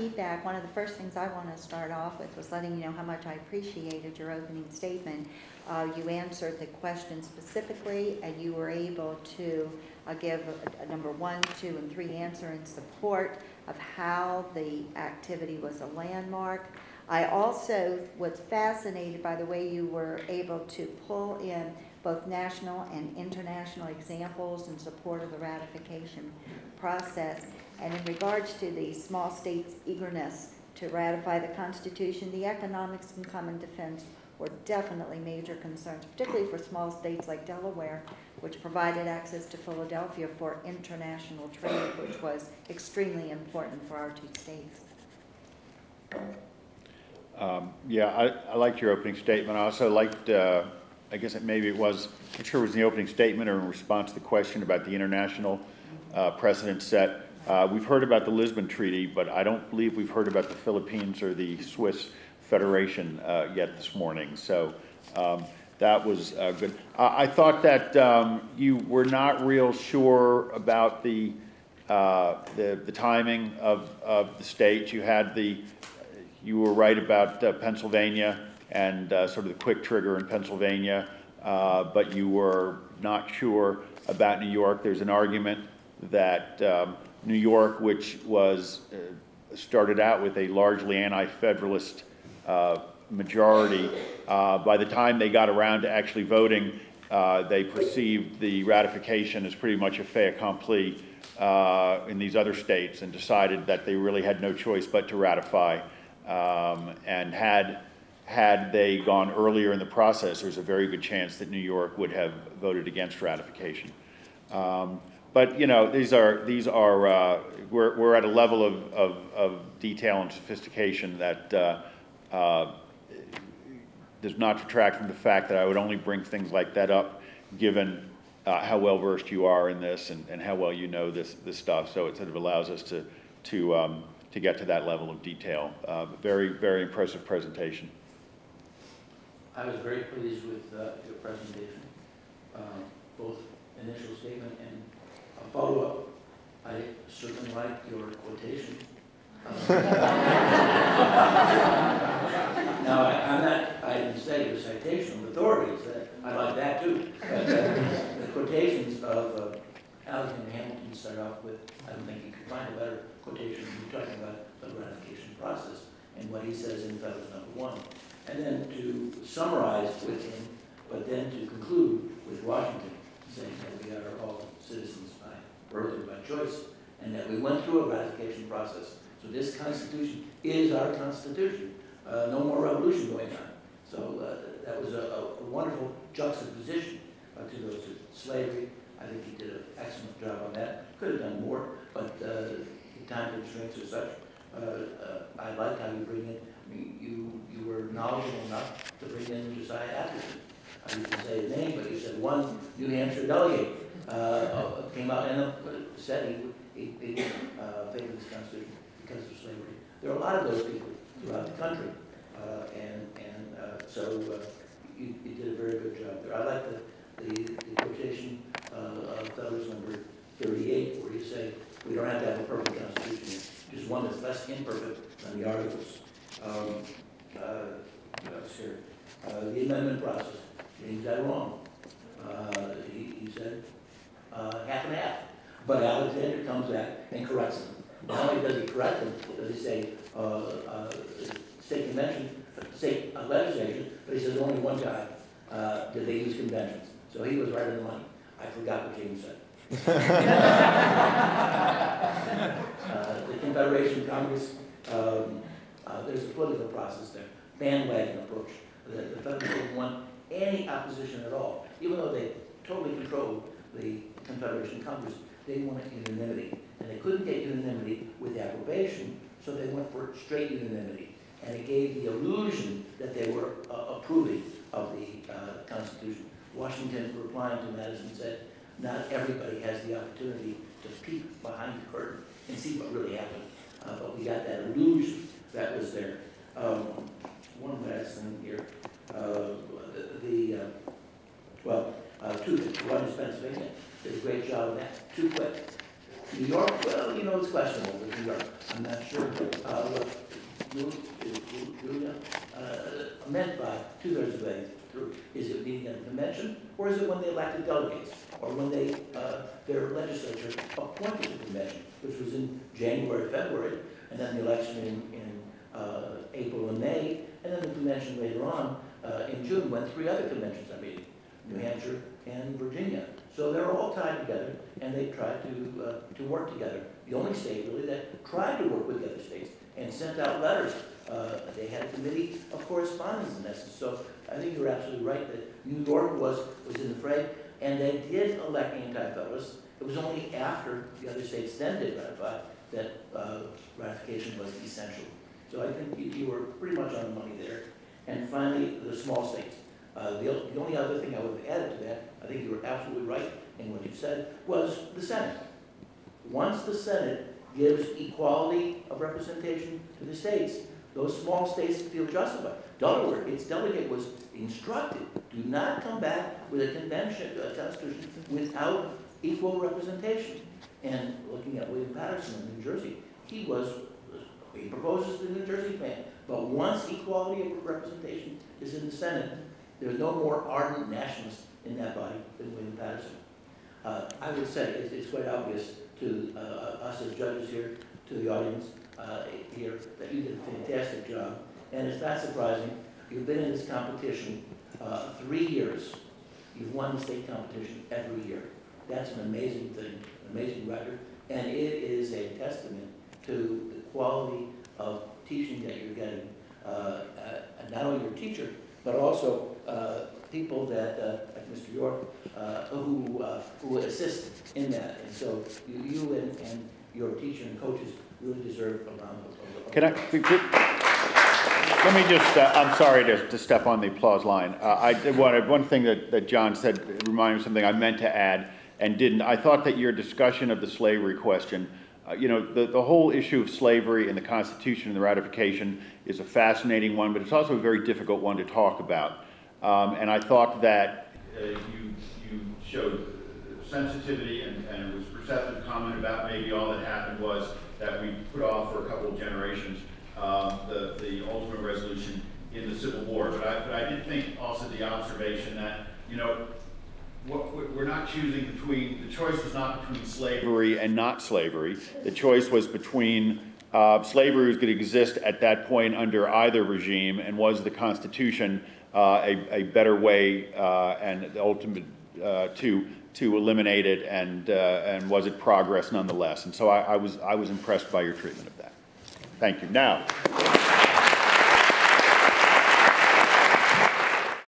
feedback, one of the first things I want to start off with was letting you know how much I appreciated your opening statement. You answered the question specifically, and you were able to give a number 1, 2, and 3 answer in support of how the activity was a landmark. I also was fascinated by the way you were able to pull in both national and international examples in support of the ratification process. And in regards to the small states' eagerness to ratify the Constitution, the economics and common defense were definitely major concerns, particularly for small states like Delaware, which provided access to Philadelphia for international trade, which was extremely important for our 2 states. Yeah, I liked your opening statement. I also liked, I guess maybe it was, I'm not sure it was in the opening statement or in response to the question about the international precedent set. We've heard about the Lisbon Treaty, but I don't believe we've heard about the Philippines or the Swiss Federation yet this morning. So that was good. I thought that you were not real sure about the timing of the states. You were right about Pennsylvania and sort of the quick trigger in Pennsylvania, but you were not sure about New York. There's an argument that New York, which was started out with a largely anti-federalist majority, by the time they got around to actually voting, they perceived the ratification as pretty much a fait accompli in these other states and decided that they really had no choice but to ratify. And had they gone earlier in the process, there's a very good chance that New York would have voted against ratification. But you know, we're at a level of detail and sophistication that does not detract from the fact that I would only bring things like that up, given how well versed you are in this and how well you know this stuff. So it sort of allows us to get to that level of detail. Very, very impressive presentation. I was very pleased with your presentation, both initial statement and a follow-up. I certainly liked your quotation. Now, I didn't say your citation of authorities. I like that too. But the quotations of Alexander Hamilton start off with, I don't think you could find a better quotation when you're talking about the ratification process and what he says in Federalist #1. And then to summarize with him, but then to conclude with Washington, saying that we are all citizens by birth or by choice, and that we went through a ratification process. So this Constitution is our Constitution. No more revolution going on. So that was a wonderful juxtaposition to those with slavery. I think he did an excellent job on that. Could have done more, but the time constraints are such. I like how you bring in, I mean, you were knowledgeable enough to bring in Josiah Atherton. I didn't say his name, but you said one New Hampshire delegate came out and said he favored this Constitution because of slavery. There are a lot of those people throughout the country, so you did a very good job there. I like the quotation of Federalist #38, where you say we don't have to have a perfect Constitution, just one that's less imperfect than the Articles. What else here? The amendment process. James got it wrong. He said half and half. But Alexander comes back and corrects him. Not only does he correct him, does he say state convention, state legislation, but he says only one time did they use conventions. So he was right on the money. I forgot what James said. The Confederation Congress, there's a political process there, bandwagon approach. The Federalists didn't want any opposition at all, even though they totally controlled the Confederation Congress. They wanted unanimity, and they couldn't get unanimity with approbation, so they went for straight unanimity, and it gave the illusion that they were approving of the Constitution. Washington, replying to Madison, said, not everybody has the opportunity to peek behind the curtain and see what really happened. But we got that illusion that was there. One last thing here. Two things. One is Pennsylvania did a great job of that. Too quick. New York, well, you know, it's questionable with New York. I'm not sure what Julia meant by 2/3 of the way through. Is it meeting at a convention, or is it when they elected delegates, or when they their legislature appointed the convention, which was in January, February, and then the election in April and May, and then the convention later on in June, when 3 other conventions are meeting, New Hampshire and Virginia. So they're all tied together, and they tried to work together. The only state really that tried to work with the other states and sent out letters. They had a committee of correspondence in essence. So I think you're absolutely right that New York was in the fray, and they did elect Anti-Federalists. It was only after the other states then did ratify that ratification was essential. So I think you were pretty much on the money there. And finally, the small states. The only other thing I would have added to that, I think you were absolutely right in what you said, was the Senate. Once the Senate gives equality of representation to the states, those small states feel justified. Delaware, its delegate was instructed, do not come back with a convention, a constitution, without equal representation. And looking at William Patterson in New Jersey, he proposes the New Jersey plan. But once equality of representation is in the Senate, there's no more ardent nationalist in that body than William Patterson. I would say it's quite obvious to us as judges here, to the audience here, that you did a fantastic job. And it's not surprising. You've been in this competition 3 years. You've won the state competition every year. That's an amazing thing, an amazing record. And it is a testament to the quality of teaching that you're getting. Not only your teacher, but also people that, like Mr. York, who assist in that. And so you and your teacher and coaches really deserve a round of applause. Can let me just, I'm sorry to step on the applause line. I did one thing that John said, it reminded me of something I meant to add and didn't. I thought that your discussion of the slavery question, you know, the whole issue of slavery and the Constitution and the ratification is a fascinating one, but it's also a very difficult one to talk about. And I thought that you showed sensitivity and it was perceptive comment about maybe all that happened was that we put off for a couple of generations the ultimate resolution in the Civil War. But I did think also the observation that, you know, we're not choosing between, the choice was not between slavery and not slavery. The choice was between slavery was going to exist at that point under either regime, and was the Constitution a better way and the ultimate to eliminate it, and was it progress nonetheless? And so I was impressed by your treatment of that. Thank you. Now.